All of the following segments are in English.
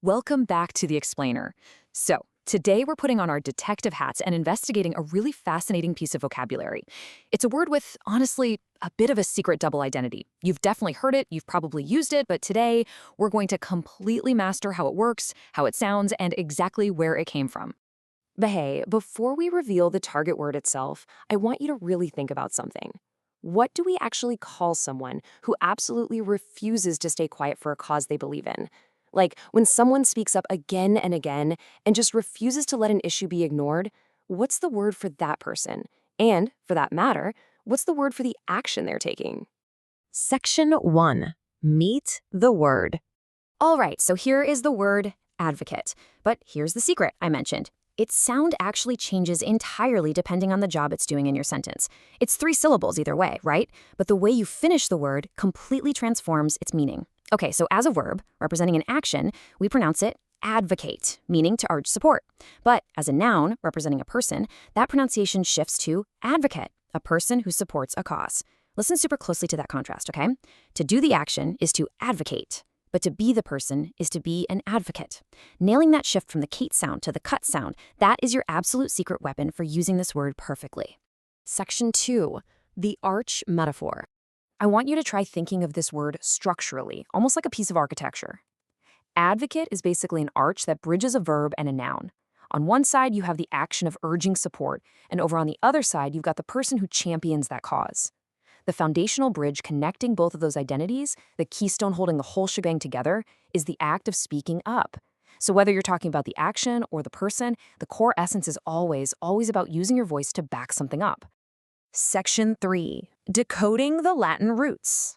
Welcome back to The Explainer. So, today we're putting on our detective hats and investigating a really fascinating piece of vocabulary. It's a word with, honestly, a bit of a secret double identity. You've definitely heard it, you've probably used it, but today we're going to completely master how it works, how it sounds, and exactly where it came from. But hey, before we reveal the target word itself, I want you to really think about something. What do we actually call someone who absolutely refuses to stay quiet for a cause they believe in? Like when someone speaks up again and again and just refuses to let an issue be ignored, what's the word for that person? And, for that matter, what's the word for the action they're taking? Section 1. Meet the word. All right, so here is the word advocate. But here's the secret I mentioned. Its sound actually changes entirely depending on the job it's doing in your sentence. It's 3 syllables either way, right? But the way you finish the word completely transforms its meaning. Okay, so as a verb, representing an action, we pronounce it advocate, meaning to urge support. But as a noun, representing a person, that pronunciation shifts to advocate, a person who supports a cause. Listen super closely to that contrast, okay? To do the action is to advocate, but to be the person is to be an advocate. Nailing that shift from the kate sound to the cut sound, that is your absolute secret weapon for using this word perfectly. Section 2. The arch metaphor. I want you to try thinking of this word structurally, almost like a piece of architecture. Advocate is basically an arch that bridges a verb and a noun. On one side, you have the action of urging support, and over on the other side, you've got the person who champions that cause. The foundational bridge connecting both of those identities, the keystone holding the whole shebang together, is the act of speaking up. So whether you're talking about the action or the person, the core essence is always about using your voice to back something up. Section 3. Decoding the Latin roots.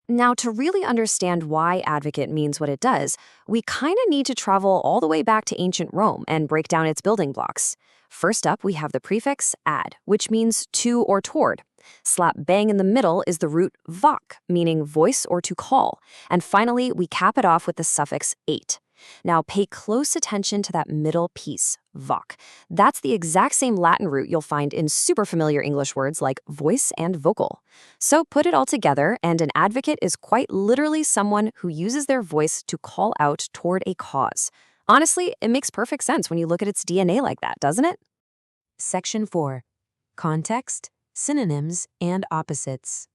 Now, to really understand why advocate means what it does, we kind of need to travel all the way back to ancient Rome and break down its building blocks. First up, we have the prefix ad, which means to or toward. Slap bang in the middle is the root voc, meaning voice or to call. And finally, we cap it off with the suffix ate. Now, pay close attention to that middle piece, voc. That's the exact same Latin root you'll find in super familiar English words like voice and vocal. So put it all together, and an advocate is quite literally someone who uses their voice to call out toward a cause. Honestly, it makes perfect sense when you look at its DNA like that, doesn't it? Section 4. Context, synonyms, and opposites.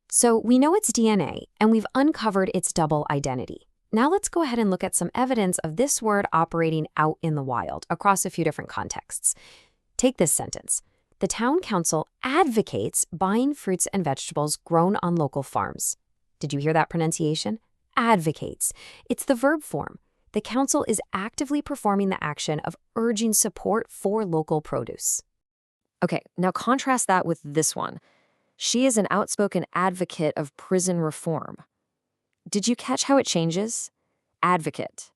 So we know its DNA, and we've uncovered its double identity. Now let's go ahead and look at some evidence of this word operating out in the wild across a few different contexts. Take this sentence. The town council advocates buying fruits and vegetables grown on local farms. Did you hear that pronunciation? Advocates. It's the verb form. The council is actively performing the action of urging support for local produce. Okay, now contrast that with this one. She is an outspoken advocate of prison reform. Did you catch how it changes? Advocate.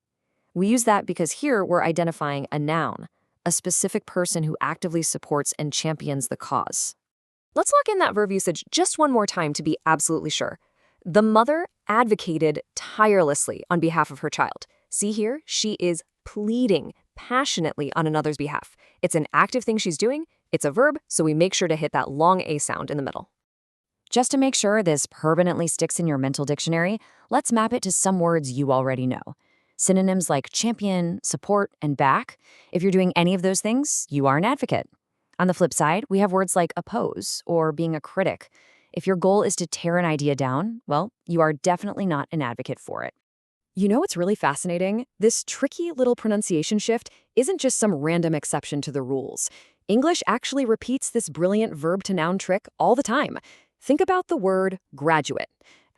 We use that because here we're identifying a noun, a specific person who actively supports and champions the cause. Let's lock in that verb usage just one more time to be absolutely sure. The mother advocated tirelessly on behalf of her child. See here, she is pleading passionately on another's behalf. It's an active thing she's doing, it's a verb, so we make sure to hit that long A sound in the middle. Just to make sure this permanently sticks in your mental dictionary, let's map it to some words you already know. Synonyms like champion, support, and back. If you're doing any of those things, you are an advocate. On the flip side, we have words like oppose or being a critic. If your goal is to tear an idea down, well, you are definitely not an advocate for it. You know what's really fascinating? This tricky little pronunciation shift isn't just some random exception to the rules. English actually repeats this brilliant verb-to-noun trick all the time. Think about the word graduate.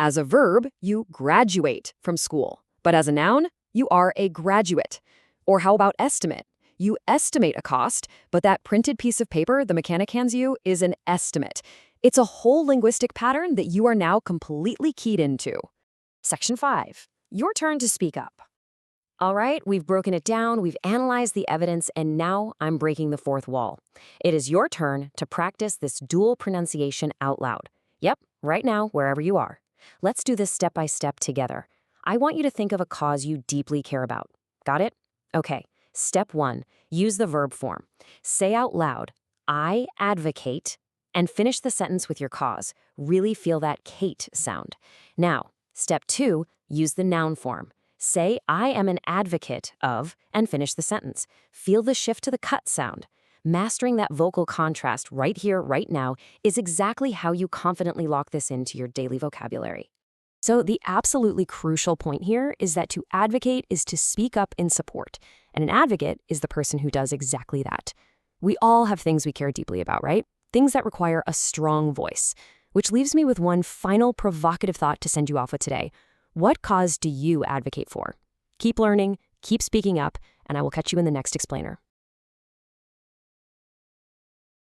As a verb, you graduate from school. But as a noun, you are a graduate. Or how about estimate? You estimate a cost, but that printed piece of paper the mechanic hands you is an estimate. It's a whole linguistic pattern that you are now completely keyed into. Section 5. Your turn to speak up. All right, we've broken it down, we've analyzed the evidence, and now I'm breaking the fourth wall. It is your turn to practice this dual pronunciation out loud. Yep, right now, wherever you are. Let's do this step by step together. I want you to think of a cause you deeply care about. Got it? Okay, step 1, use the verb form. Say out loud, I advocate, and finish the sentence with your cause. Really feel that Kate sound. Now, step 2, use the noun form. Say, I am an advocate of, and finish the sentence. Feel the shift to the cut sound. Mastering that vocal contrast right here, right now, is exactly how you confidently lock this into your daily vocabulary. So the absolutely crucial point here is that to advocate is to speak up in support, and an advocate is the person who does exactly that. We all have things we care deeply about, right? Things that require a strong voice, which leaves me with one final provocative thought to send you off with today. What cause do you advocate for? Keep learning, keep speaking up, and I will catch you in the next explainer.